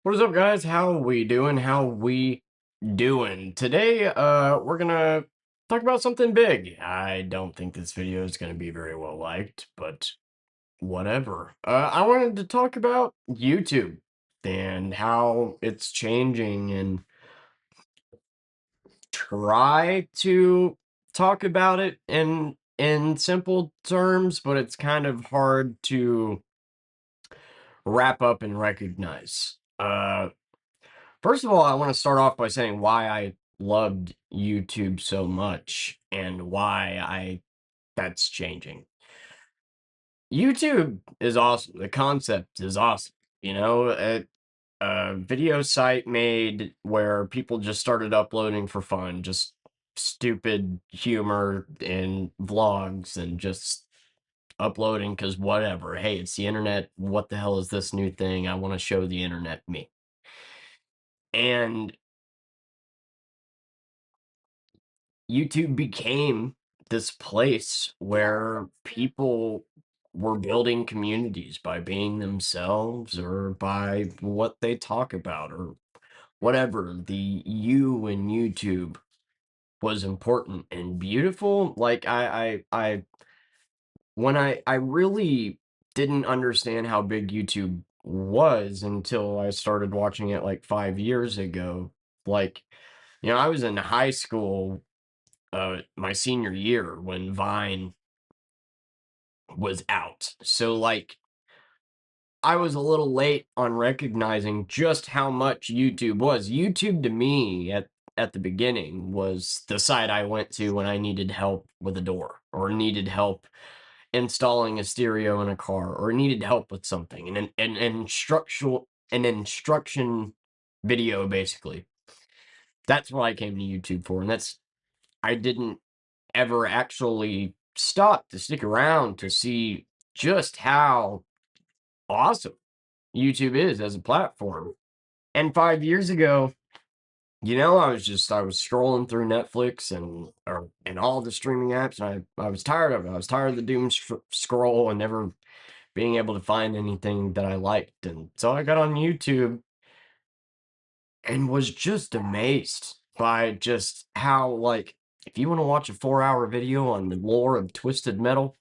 What is up, guys? How we doing? How we doing? Today, we're gonna talk about something big. I don't think this video is gonna be very well liked, but whatever. I wanted to talk about YouTube and how it's changing and try to talk about it in simple terms, but it's kind of hard to wrap up and recognize. First of all, I want to start off by saying why I loved YouTube so much and why I that's changing. YouTube is awesome. The concept is awesome. A video site made where people just started uploading for fun, just stupid humor and vlogs and just uploading because whatever. Hey, it's the internet. What the hell is this new thing? I want to show the internet me. And YouTube became this place where people were building communities by being themselves or by what they talk about or whatever. The you in YouTube was important and beautiful. Like I really didn't understand how big YouTube was until I started watching it like 5 years ago. Like, I was in high school my senior year when Vine was out. So like I was a little late on recognizing just how much YouTube was. YouTube to me at the beginning was the site I went to when I needed help with a door or needed help installing a stereo in a car or needed help with something. And an instruction video basically. That's what I came to YouTube for. And that's I didn't ever actually stop to stick around to see just how awesome YouTube is as a platform. And 5 years ago, I was scrolling through Netflix and all the streaming apps, and I was tired of it. I was tired of the scroll and never being able to find anything that I liked. And so I got on YouTube and was just amazed by just how, like, if you want to watch a 4-hour video on the lore of Twisted Metal,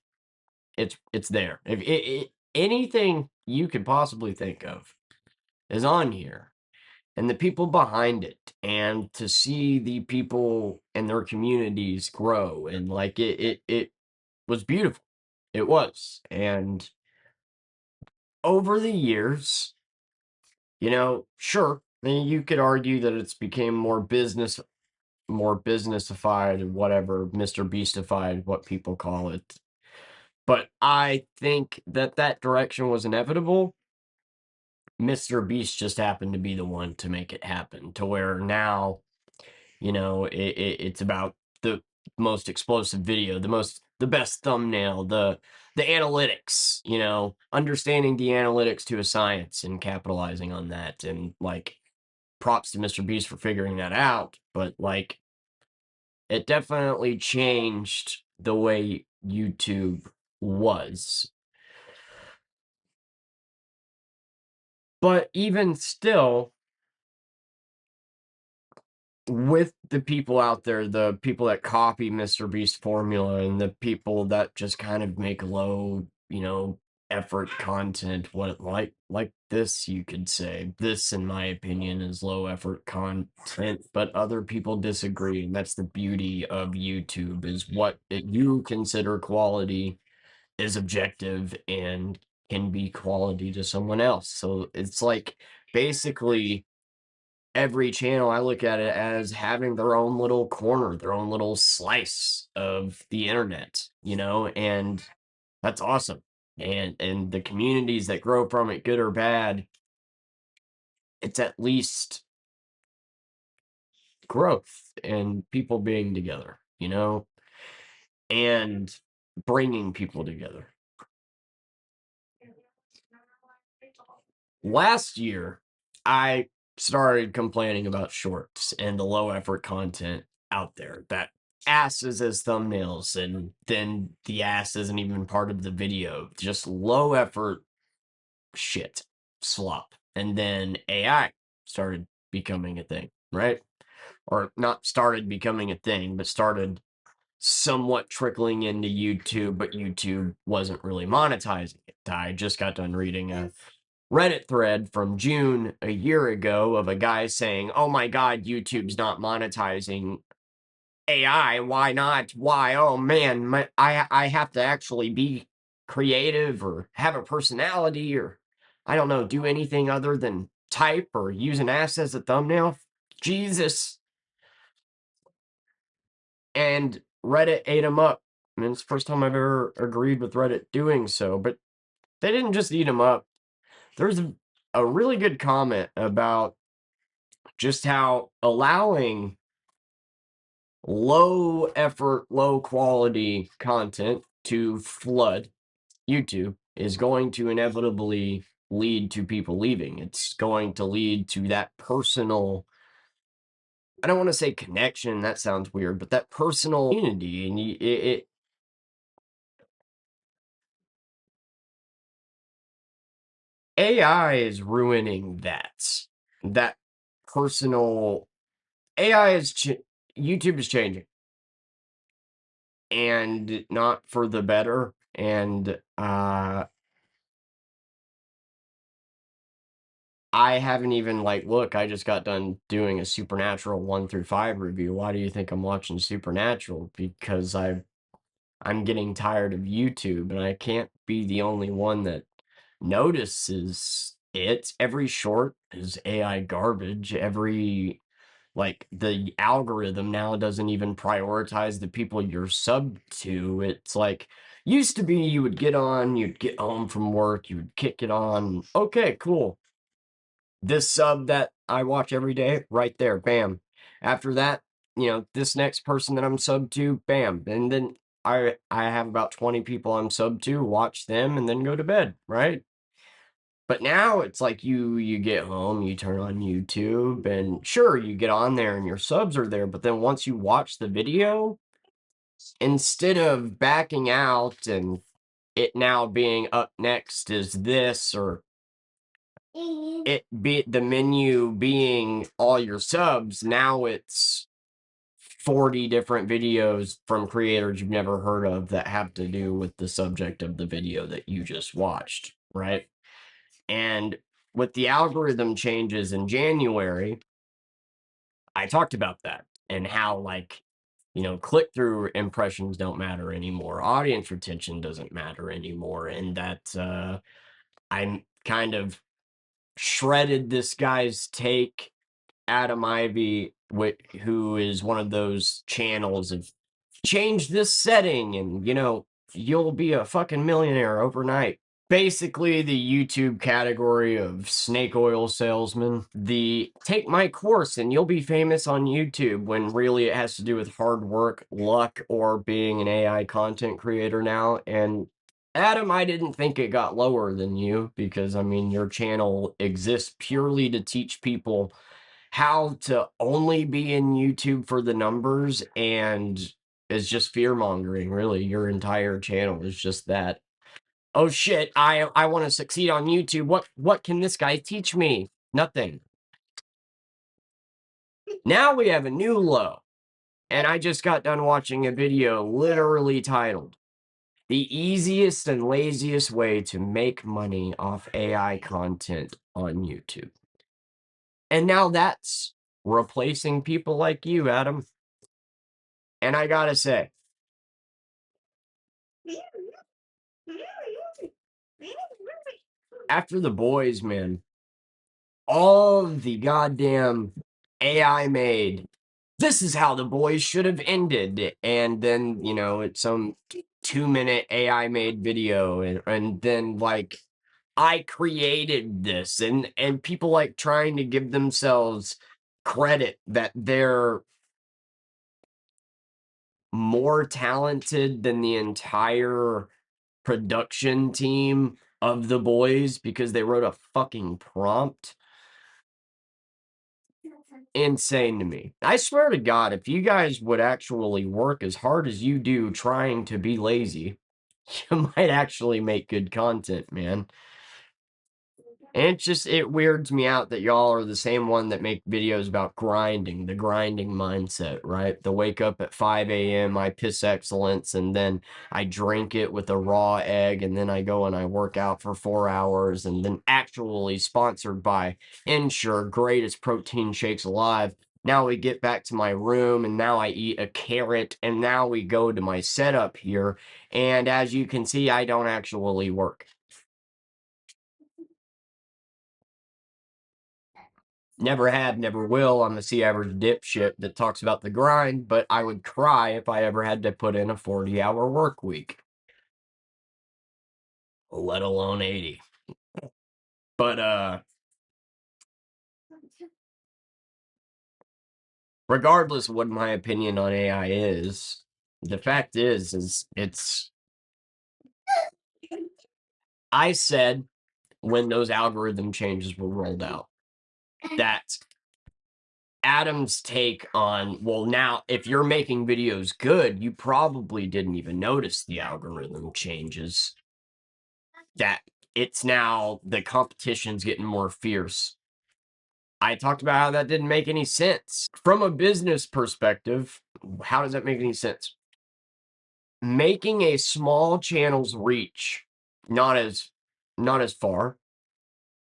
it's there. If anything you could possibly think of is on here, and the people behind it, and to see the people and their communities grow, and like it was beautiful. It was, and over the years, sure, you could argue that it's became more businessified, whatever, Mr. Beastified, what people call it. But I think that direction was inevitable. Mr. Beast just happened to be the one to make it happen to where now, it's about the most explosive video, the best thumbnail, the analytics, understanding the analytics to a science and capitalizing on that. And like props to Mr. Beast for figuring that out. But like it definitely changed the way YouTube was. But even still, with the people out there, the people that copy Mr. Beast formula and the people that just kind of make low, effort content, what like this, you could say. This, in my opinion, is low effort content, but other people disagree. And that's the beauty of YouTube is you consider quality is objective and can be quality to someone else. So it's like basically every channel I look at it as having their own little corner, their own little slice of the internet, and that's awesome. And the communities that grow from it, good or bad, it's at least growth and people being together, and bringing people together. Last year, I started complaining about shorts and the low effort content out there that asses as thumbnails, and then the ass isn't even part of the video. Just low effort shit, slop. and then AI started becoming a thing, right? Or not started becoming a thing, but started somewhat trickling into YouTube, but YouTube wasn't really monetizing it. I just got done reading a Reddit thread from June a year ago of a guy saying, "Oh my God, YouTube's not monetizing AI. Why not? Why? Oh man, I have to actually be creative or have a personality or I don't know, do anything other than type or use an ass as a thumbnail. Jesus." And Reddit ate him up. And it's the first time I've ever agreed with Reddit doing so. But they didn't just eat him up. There's a really good comment about just how allowing low effort, low quality content to flood YouTube is going to inevitably lead to people leaving. It's going to lead to that personal, I don't want to say connection, that sounds weird, but that personal unity. And AI is ruining that personal. AI is YouTube is changing, and not for the better. And I haven't even look. I just got done doing a Supernatural 1 through 5 review. Why do you think I'm watching Supernatural? Because I'm getting tired of YouTube, and I can't be the only one that notices it. Every short is AI garbage. The algorithm now doesn't even prioritize the people you're sub to. It's like used to be you would get on, you'd get home from work, you would kick it on. Okay, cool. This sub that I watch every day, right there, bam. After that, this next person that I'm sub to, bam. And then I have about 20 people I'm sub to, watch them, and then go to bed, right? But now it's like you get home, you turn on YouTube, and sure, you get on there and your subs are there, but then once you watch the video, instead of backing out and it now being up next is this, or it be the menu being all your subs, now it's 40 different videos from creators you've never heard of that have to do with the subject of the video that you just watched, right? And with the algorithm changes in January, I talked about that and how, click through impressions don't matter anymore. Audience retention doesn't matter anymore. And that I'm kind of shredded this guy's take, Adam Ivy, who is one of those channels of change this setting and, you'll be a fucking millionaire overnight. Basically the YouTube category of snake oil salesman, the take my course and you'll be famous on YouTube, when really it has to do with hard work, luck, or being an AI content creator now. And Adam, I didn't think it got lower than you, because your channel exists purely to teach people how to only be in YouTube for the numbers, and it's just fear mongering, really. Your entire channel is just that. Oh shit, I want to succeed on YouTube. What can this guy teach me? Nothing. Now we have a new low. And I just got done watching a video literally titled "The Easiest and Laziest Way to Make Money Off AI Content on YouTube." And now that's replacing people like you, Adam. And I gotta say, after The Boys, man, all the goddamn AI made, this is how The Boys should have ended. And then, it's some 2-minute AI made video. And then, I created this. And people trying to give themselves credit that they're more talented than the entire production team of The Boys because they wrote a fucking prompt. Insane to me. I swear to God, if you guys would actually work as hard as you do trying to be lazy, you might actually make good content, man. And it weirds me out that y'all are the same one that make videos about grinding, the grinding mindset, right? The wake up at 5 a.m., I piss excellence, and then I drink it with a raw egg, and then I go and I work out for 4 hours, and then actually sponsored by Ensure, greatest protein shakes alive. Now we get back to my room, and now I eat a carrot, and now we go to my setup here. And as you can see, I don't actually work. Never have, never will. I'm the C average dipshit that talks about the grind, but I would cry if I ever had to put in a 40-hour work week, let alone 80. But regardless of what my opinion on AI is, the fact is it's I said when those algorithm changes were rolled out that Adam's take on, well, now if you're making videos good, you probably didn't even notice the algorithm changes. That it's now the competition's getting more fierce. I talked about how that didn't make any sense. From a business perspective, how does that make any sense? Making a small channel's reach not as far.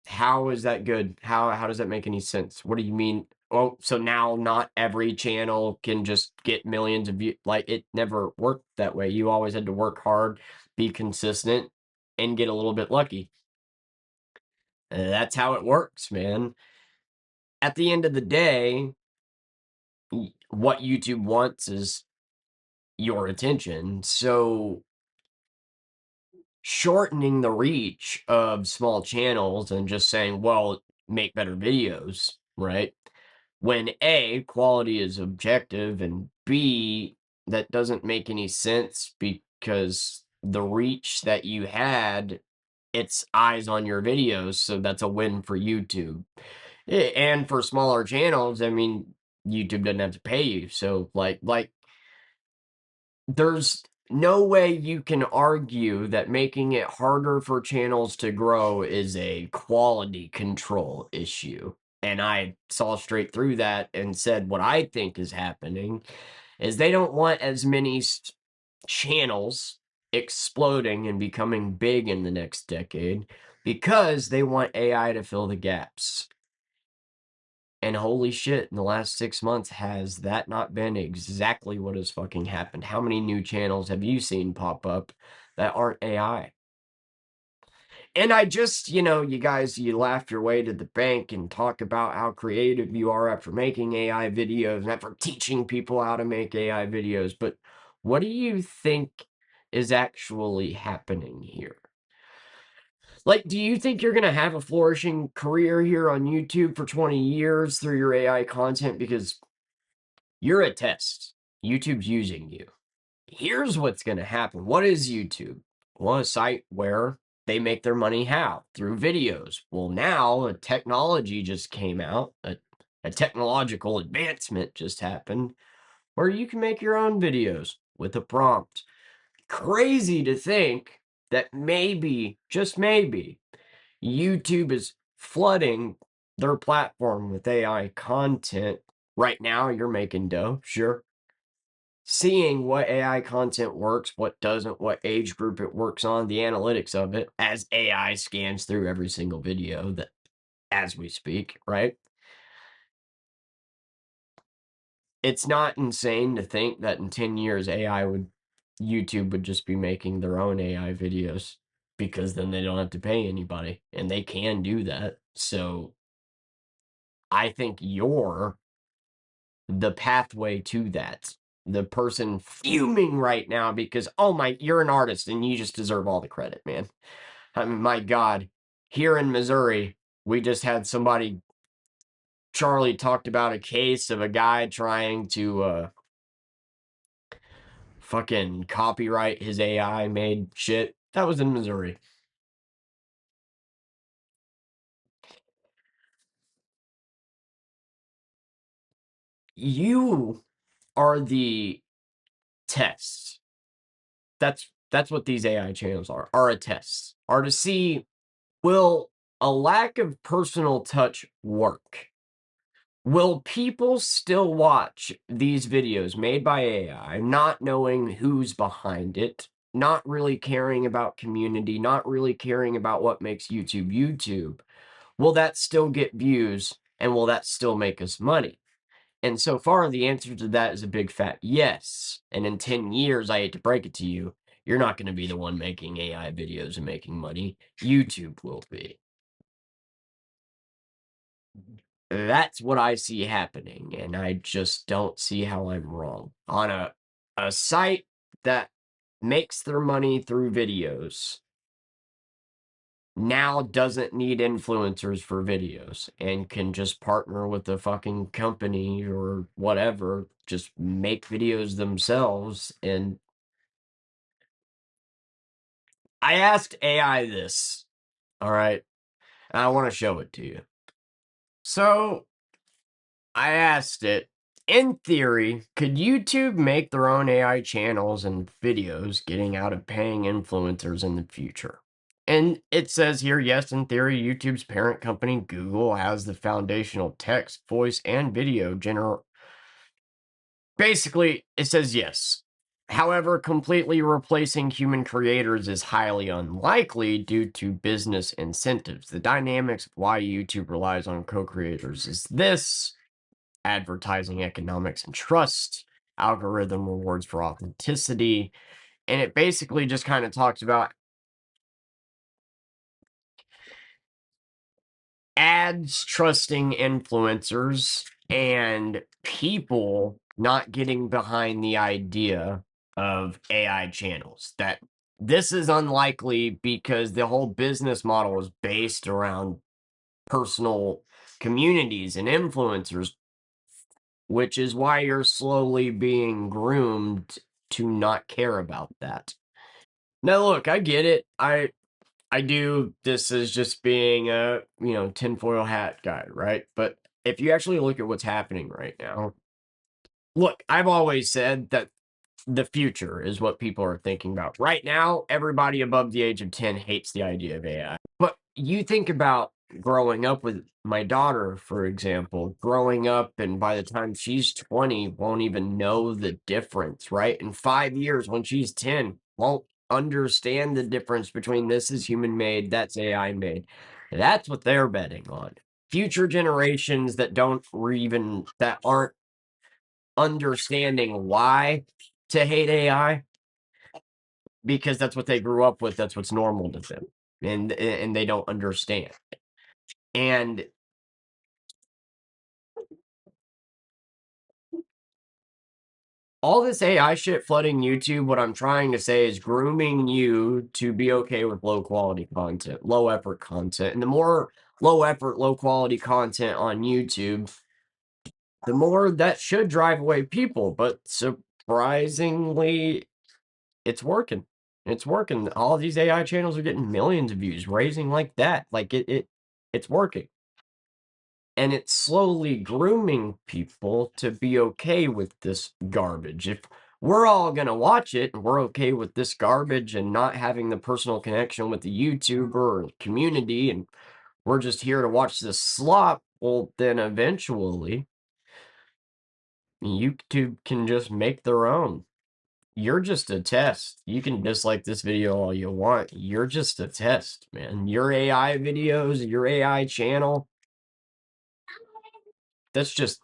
How is that good? How does that make any sense? What do you mean? Oh, so now not every channel can just get millions of views. Like, it never worked that way. You always had to work hard, be consistent, and get a little bit lucky. That's how it works, man. At the end of the day, what YouTube wants is your attention. So shortening the reach of small channels and just saying, well, make better videos, right? When A, quality is objective, and B, that doesn't make any sense because the reach that you had, it's eyes on your videos, so that's a win for YouTube. And for smaller channels, I mean, YouTube doesn't have to pay you. So like there's no way you can argue that making it harder for channels to grow is a quality control issue. And I saw straight through that and said what I think is happening is they don't want as many channels exploding and becoming big in the next decade because they want AI to fill the gaps. And holy shit, in the last 6 months, has that not been exactly what has fucking happened? How many new channels have you seen pop up that aren't AI? And I just, you guys, you laugh your way to the bank and talk about how creative you are after making AI videos and after teaching people how to make AI videos. But what do you think is actually happening here? Like, do you think you're going to have a flourishing career here on YouTube for 20 years through your AI content? Because you're a test. YouTube's using you. Here's what's going to happen. What is YouTube? Well, a site where they make their money how? Through videos. Well, now a technology just came out, a technological advancement just happened where you can make your own videos with a prompt. Crazy to think that maybe, just maybe, YouTube is flooding their platform with AI content. Right now, you're making dough, sure. Seeing what AI content works, what doesn't, what age group it works on, the analytics of it, as AI scans through every single video that as we speak, right? It's not insane to think that in 10 years YouTube would just be making their own AI videos because then they don't have to pay anybody and they can do that. So I think you're the pathway to that. The person fuming right now because, oh my, you're an artist and you just deserve all the credit, man. I mean, my God, here in Missouri, we just had Charlie talked about a case of a guy trying to fucking copyright his AI made shit. That was in Missouri. You are the test. That's what these AI channels are a test. Are to see, will a lack of personal touch work? Will people still watch these videos made by AI, not knowing who's behind it, not really caring about community, not really caring about what makes YouTube YouTube? Will that still get views and will that still make us money? And so far, the answer to that is a big fat yes. And in 10 years, I hate to break it to you, you're not going to be the one making AI videos and making money. YouTube will be. That's what I see happening, and I just don't see how I'm wrong. On a site that makes their money through videos now doesn't need influencers for videos and can just partner with a fucking company or whatever, just make videos themselves. And I asked AI this, all right, and I want to show it to you. So I asked it, in theory, could YouTube make their own AI channels and videos getting out of paying influencers in the future? And it says here, yes, in theory, YouTube's parent company, Google, has the foundational text, voice, and video general. Basically, it says yes. However, completely replacing human creators is highly unlikely due to business incentives. The dynamics of why YouTube relies on co creators is this: advertising economics and trust, algorithm rewards for authenticity. And it basically just kind of talks about ads trusting influencers and people not getting behind the idea of AI channels. That this is unlikely because the whole business model is based around personal communities and influencers, which is why you're slowly being groomed to not care about that. Now, look, I get it. I do. This is just being a tinfoil hat guy, right? But if you actually look at what's happening right now, look, I've always said that the future is what people are thinking about. Right now, everybody above the age of 10 hates the idea of AI. But you think about growing up with my daughter, for example, growing up, and by the time she's 20, won't even know the difference, right? In 5 years, when she's 10, won't understand the difference between this is human made, that's AI made. That's what they're betting on. Future generations that that aren't understanding why to hate AI because that's what they grew up with, that's what's normal to them, and they don't understand. And all this AI shit flooding YouTube, what I'm trying to say is grooming you to be okay with low quality content, low effort content. And the more low effort, low quality content on YouTube, the more that should drive away people. But surprisingly, it's working. It's working. All these AI channels are getting millions of views, raising like that. Like it's working. And it's slowly grooming people to be okay with this garbage. If we're all going to watch it and we're okay with this garbage and not having the personal connection with the YouTuber or community, and we're just here to watch this slop, well, then eventually YouTube can just make their own. You're just a test. You can dislike this video all you want. You're just a test, man. Your AI videos, your AI channel, that's just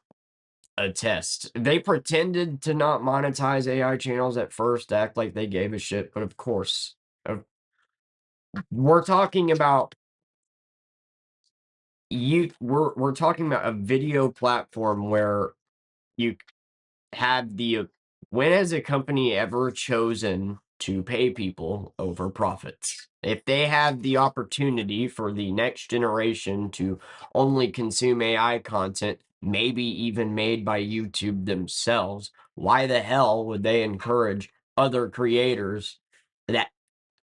a test. They pretended to not monetize AI channels at first, act like they gave a shit, but of course, we're talking about we're talking about a video platform where you have the when has a company ever chosen to pay people over profits? If they have the opportunity for the next generation to only consume AI content, maybe even made by YouTube themselves, why the hell would they encourage other creators that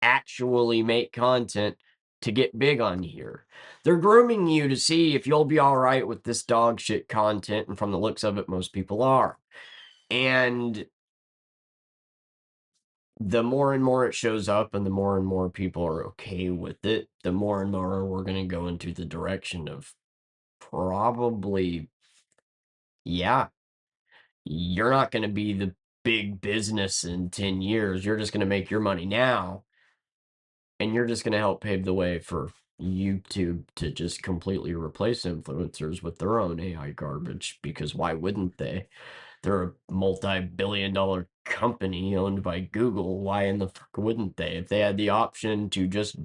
actually make content to get big on here? They're grooming you to see if you'll be all right with this dog shit content, and from the looks of it, most people are. And the more and more it shows up and the more people are okay with it, the more and more we're going to go into the direction of probably, yeah, you're not going to be the big business in 10 years. You're just going to make your money now, and you're just going to help pave the way for YouTube to just completely replace influencers with their own AI garbage, because why wouldn't they? They're a multi-billion-dollar company owned by Google. Why in the fuck wouldn't they? If they had the option to just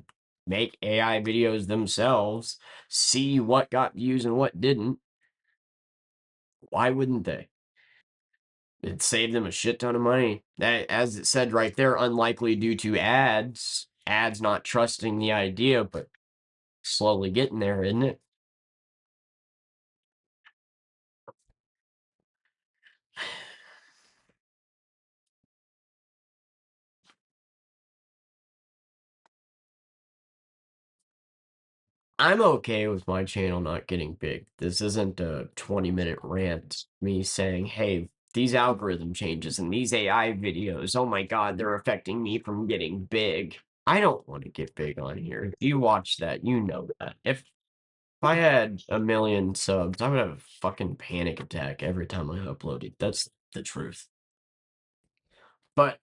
make AI videos themselves, see what got views and what didn't, why wouldn't they? It saved them a shit ton of money. That, as it said right there, unlikely due to ads not trusting the idea, but slowly getting there, isn't it? I'm okay with my channel not getting big. This isn't a 20-minute rant, me saying, hey, these algorithm changes and these AI videos, oh my God, they're affecting me from getting big. I don't want to get big on here. If you watch that, you know that. If I had 1 million subs, I would have a fucking panic attack every time I uploaded. That's the truth. But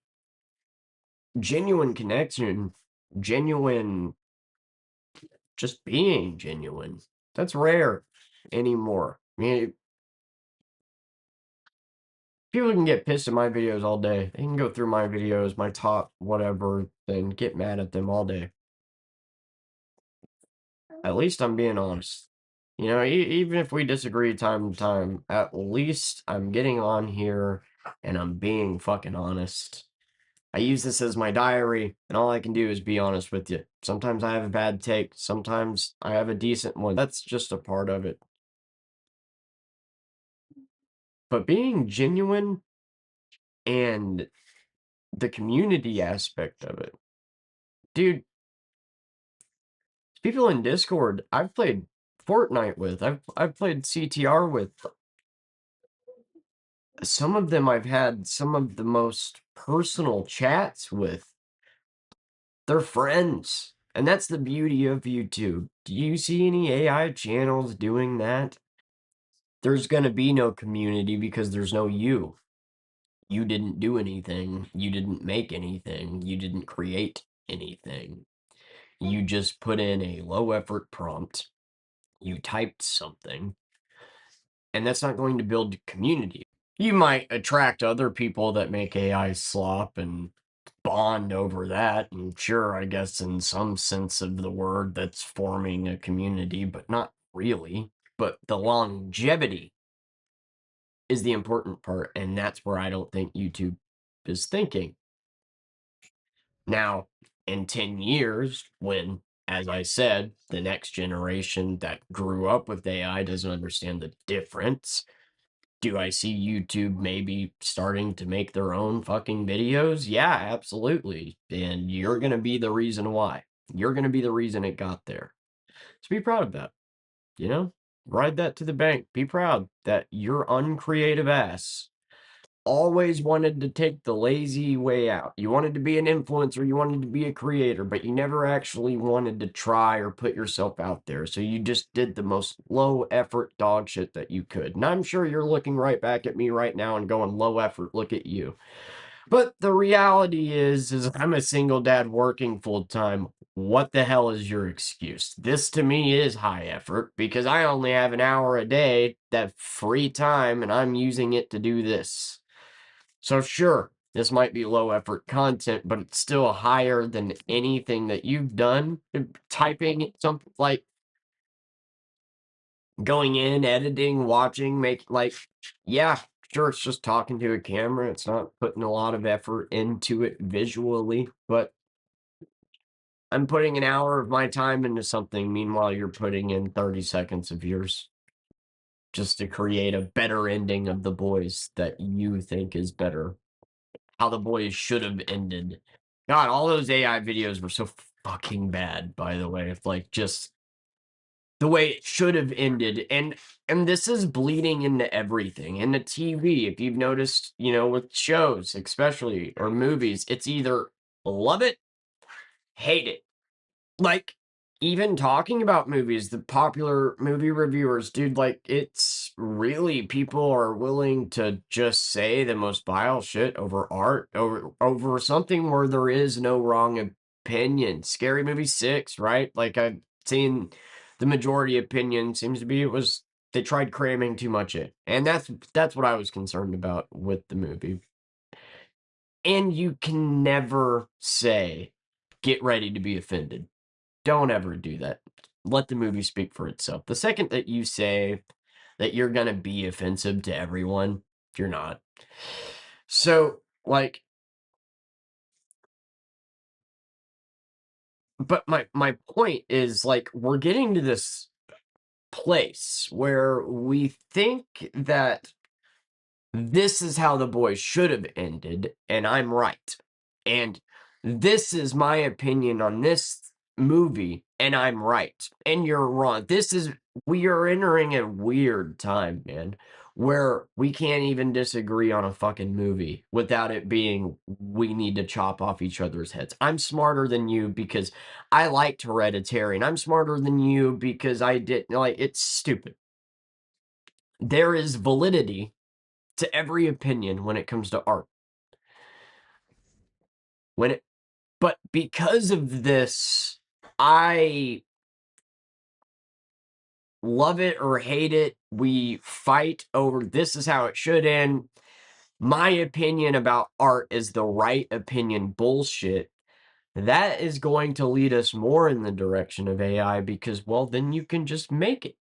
genuine connection, genuine, just being genuine, that's rare anymore. I mean, people can get pissed at my videos all day. They can go through my videos, my top whatever, and get mad at them all day. At least I'm being honest. You know, even if we disagree time to time, at least I'm getting on here and I'm being fucking honest. I use this as my diary, and all I can do is be honest with you. Sometimes I have a bad take, sometimes I have a decent one. That's just a part of it. But being genuine and the community aspect of it, dude, people in Discord I've played Fortnite with, I've played CTR with. Some of them I've had some of the most personal chats with. They're friends. And that's the beauty of YouTube. Do you see any AI channels doing that? There's going to be no community because there's no you. You didn't do anything. You didn't make anything. You didn't create anything. You just put in a low effort prompt. You typed something. And that's not going to build community. You might attract other people that make AI slop and bond over that. And sure, I guess in some sense of the word, that's forming a community, but not really. But the longevity is the important part. And that's where I don't think YouTube is thinking. Now, in 10 years, when, as I said, the next generation that grew up with AI doesn't understand the difference, do I see YouTube maybe starting to make their own fucking videos? Yeah, absolutely. And you're going to be the reason why. You're going to be the reason it got there. So be proud of that. You know, ride that to the bank. Be proud that your uncreative ass always wanted to take the lazy way out. You wanted to be an influencer, you wanted to be a creator, but you never actually wanted to try or put yourself out there. So you just did the most low effort dog shit that you could. And I'm sure you're looking right back at me right now and going, low effort, look at you. But the reality is I'm a single dad working full time. What the hell is your excuse? This to me is high effort because I only have an hour a day, that free time, and I'm using it to do this. So sure, this might be low effort content, but it's still higher than anything that you've done. Typing something like going in, editing, watching, make like, yeah, sure, it's just talking to a camera. It's not putting a lot of effort into it visually, but I'm putting an hour of my time into something. Meanwhile, you're putting in 30 seconds of yours just to create a better ending of the boys that you think is better. How the boys should have ended. God, all those AI videos were so fucking bad, by the way. Like, just the way it should have ended. And this is bleeding into everything. In the TV, if you've noticed, with shows, especially, or movies, it's either love it, hate it. Like, even talking about movies, the popular movie reviewers, dude, like, it's really, people are willing to just say the most vile shit over art, over something where there is no wrong opinion. Scary Movie 6, right? Like, I've seen the majority opinion seems to be they tried cramming too much in. And that's what I was concerned about with the movie. And you can never say, get ready to be offended. Don't ever do that. Let the movie speak for itself. The second that you say that you're going to be offensive to everyone, you're not. So, like, but my point is, like, we're getting to this place where we think that this is how The Boys should have ended, and I'm right. And this is my opinion on this movie, and I'm right. And you're wrong. We are entering a weird time, man, where we can't even disagree on a fucking movie without it being, we need to chop off each other's heads. I'm smarter than you because I liked Hereditary, and I'm smarter than you because I didn't. Like, it's stupid. There is validity to every opinion when it comes to art. But because of this, I love it or hate it. We fight over this is how it should end. My opinion about art is the right opinion bullshit. That is going to lead us more in the direction of AI because, well, then you can just make it.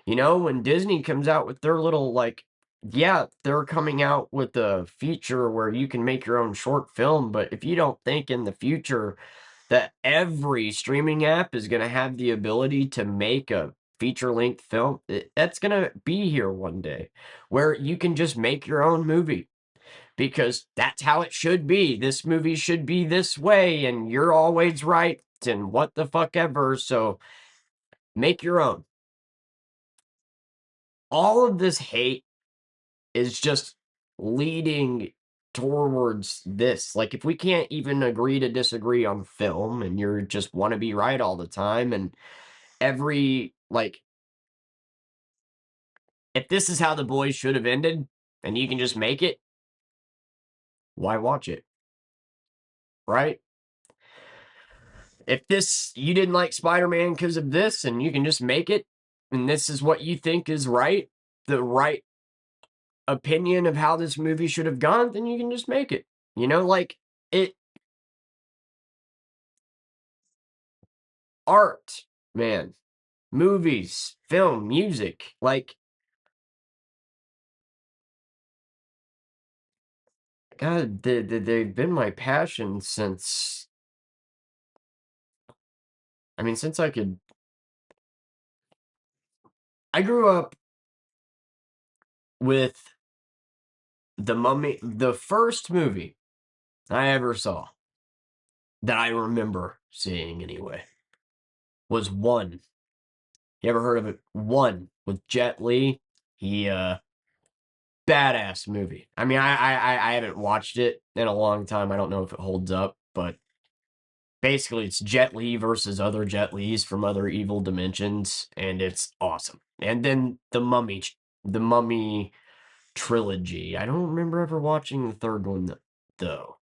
When Disney comes out with their little, like, yeah, they're coming out with a feature where you can make your own short film, but if you don't think in the future that every streaming app is going to have the ability to make a feature-length film, that's going to be here one day, where you can just make your own movie, because that's how it should be. This movie should be this way, and you're always right, and what the fuck ever, so make your own. All of this hate is just leading towards this. Like, if we can't even agree to disagree on film, and you're just want to be right all the time, and if this is how The Boys should have ended, and you can just make it, why watch it? Right? If you didn't like Spider-Man because of this, and you can just make it, and this is what you think is right, the right opinion of how this movie should have gone, then you can just make it. Like, art, man, movies, film, music, like, God, they've been my passion since, since I grew up with The Mummy. The first movie I ever saw, that I remember seeing anyway, was One. You ever heard of it? One, with Jet Li. He, badass movie. I haven't watched it in a long time. I don't know if it holds up, but basically it's Jet Li versus other Jet Lis from other evil dimensions, and it's awesome. And then the Mummy trilogy. I don't remember ever watching the third one though.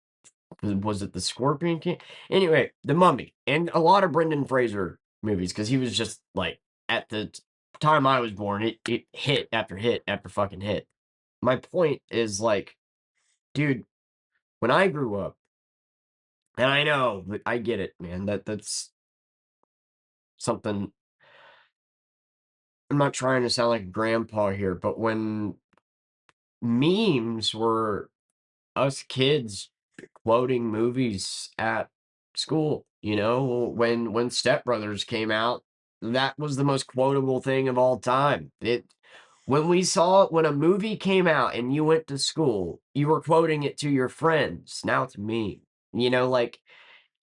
Was it the Scorpion King? Anyway, The Mummy, and a lot of Brendan Fraser movies, because he was just like, at the time I was born, it hit after hit after fucking hit. My point is, like, dude, when I grew up, and I know that I get it, man, that's something. I'm not trying to sound like a grandpa here, but when memes were us kids quoting movies at school, when Step Brothers came out, that was the most quotable thing of all time. When a movie came out and you went to school, you were quoting it to your friends. Now it's a meme, like,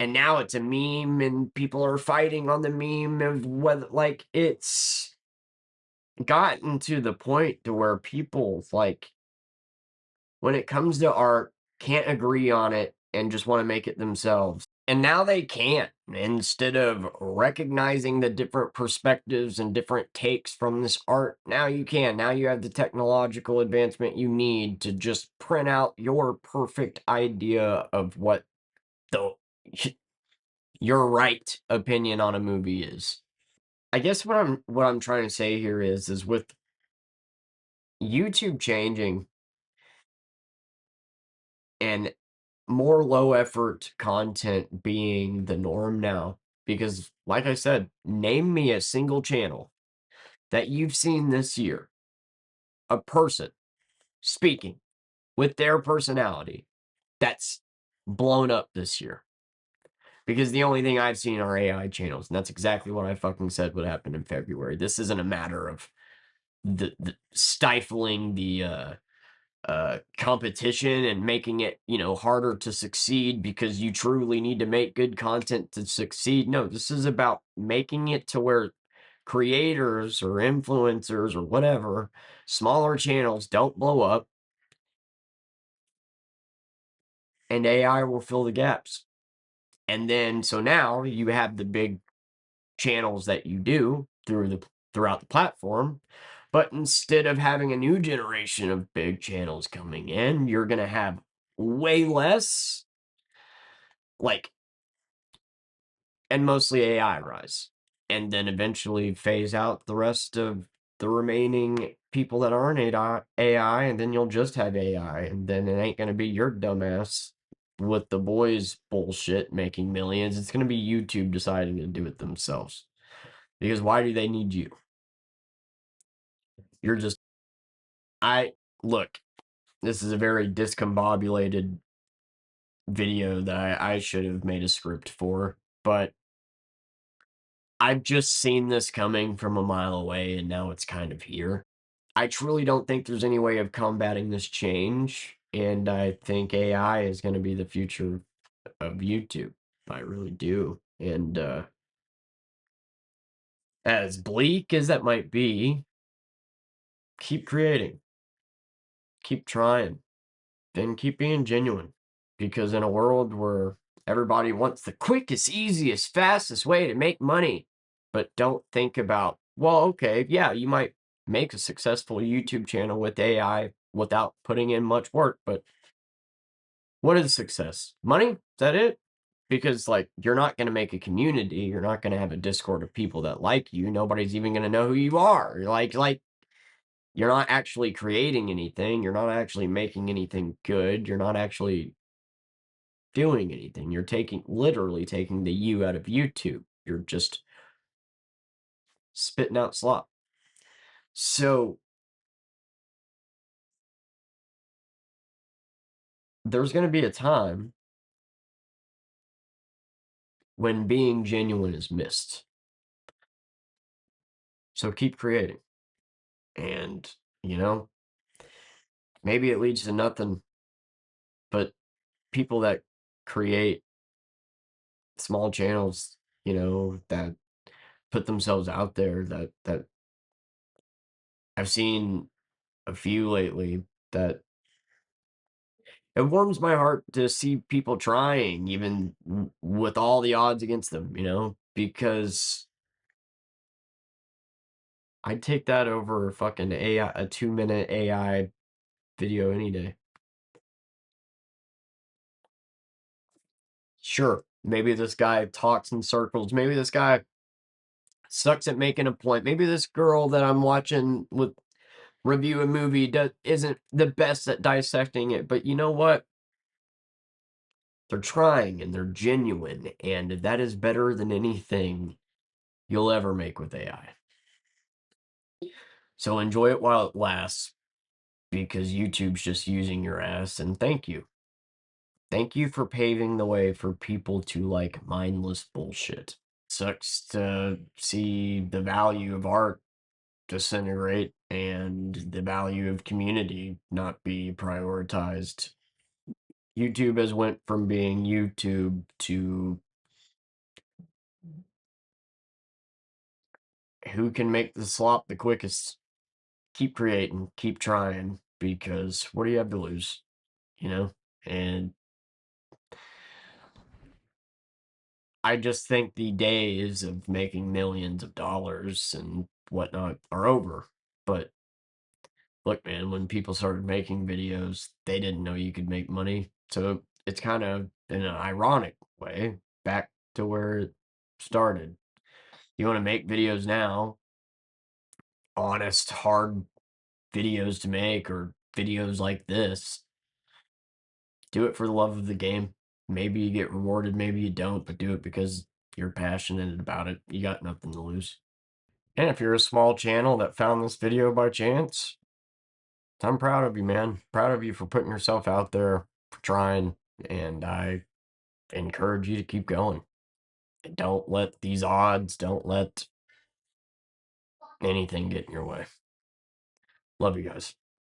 And now it's a meme and people are fighting on the meme of whether, like, it's gotten to the point to where people, like, when it comes to art, can't agree on it and just wanna make it themselves. And now they can't. Instead of recognizing the different perspectives and different takes from this art, now you can. Now you have the technological advancement you need to just print out your perfect idea of what the your right opinion on a movie is. I guess what I'm trying to say here is with YouTube changing and more low effort content being the norm now, because like I said, name me a single channel that you've seen this year, a person speaking with their personality that's blown up this year. Because the only thing I've seen are AI channels, and that's exactly what I fucking said would happen in February. This isn't a matter of the stifling the competition and making it, harder to succeed because you truly need to make good content to succeed. No, this is about making it to where creators or influencers or whatever, smaller channels don't blow up and AI will fill the gaps. And then so now you have the big channels that you do throughout the platform. But instead of having a new generation of big channels coming in, you're going to have way less, like, and mostly AI rise. And then eventually phase out the rest of the remaining people that aren't AI, and then you'll just have AI. And then it ain't going to be your dumbass with the boys bullshit making millions. It's going to be YouTube deciding to do it themselves. Because why do they need you? You're just, look, this is a very discombobulated video that I should have made a script for, but I've just seen this coming from a mile away and now it's kind of here. I truly don't think there's any way of combating this change, and I think AI is going to be the future of YouTube. I really do. And as bleak as that might be, keep creating, keep trying, and keep being genuine. Because in a world where everybody wants the quickest, easiest, fastest way to make money, but don't think about, well, okay, yeah, you might make a successful YouTube channel with AI without putting in much work, but what is success? Money? Is that it? Because, like, you're not going to make a community. You're not going to have a Discord of people that like you. Nobody's even going to know who you are. Like, you're not actually creating anything. You're not actually making anything good. You're not actually doing anything. You're literally taking the you out of YouTube. You're just spitting out slop. So there's going to be a time when being genuine is missed. So keep creating. And, maybe it leads to nothing, but people that create small channels, that put themselves out there, that I've seen a few lately, that it warms my heart to see people trying, even with all the odds against them, because I'd take that over fucking AI, a 2-minute AI video any day. Sure, maybe this guy talks in circles. Maybe this guy sucks at making a point. Maybe this girl that I'm watching with review a movie isn't the best at dissecting it. But you know what? They're trying and they're genuine, and that is better than anything you'll ever make with AI. So enjoy it while it lasts, because YouTube's just using your ass, and thank you. Thank you for paving the way for people to like mindless bullshit. Sucks to see the value of art disintegrate and the value of community not be prioritized. YouTube has went from being YouTube to who can make the slop the quickest. Keep creating, keep trying, because what do you have to lose? You know? And I just think the days of making millions of dollars and whatnot are over. But look, man, when people started making videos, they didn't know you could make money. So it's kind of in an ironic way back to where it started. You want to make videos now, honest, hard videos to make, or videos like this, do it for the love of the game. Maybe you get rewarded, maybe you don't, but do it because you're passionate about it. You got nothing to lose. And if you're a small channel that found this video by chance, I'm proud of you, man. Proud of you for putting yourself out there, for trying, and I encourage you to keep going. Don't let these odds, don't let anything get in your way. Love you guys.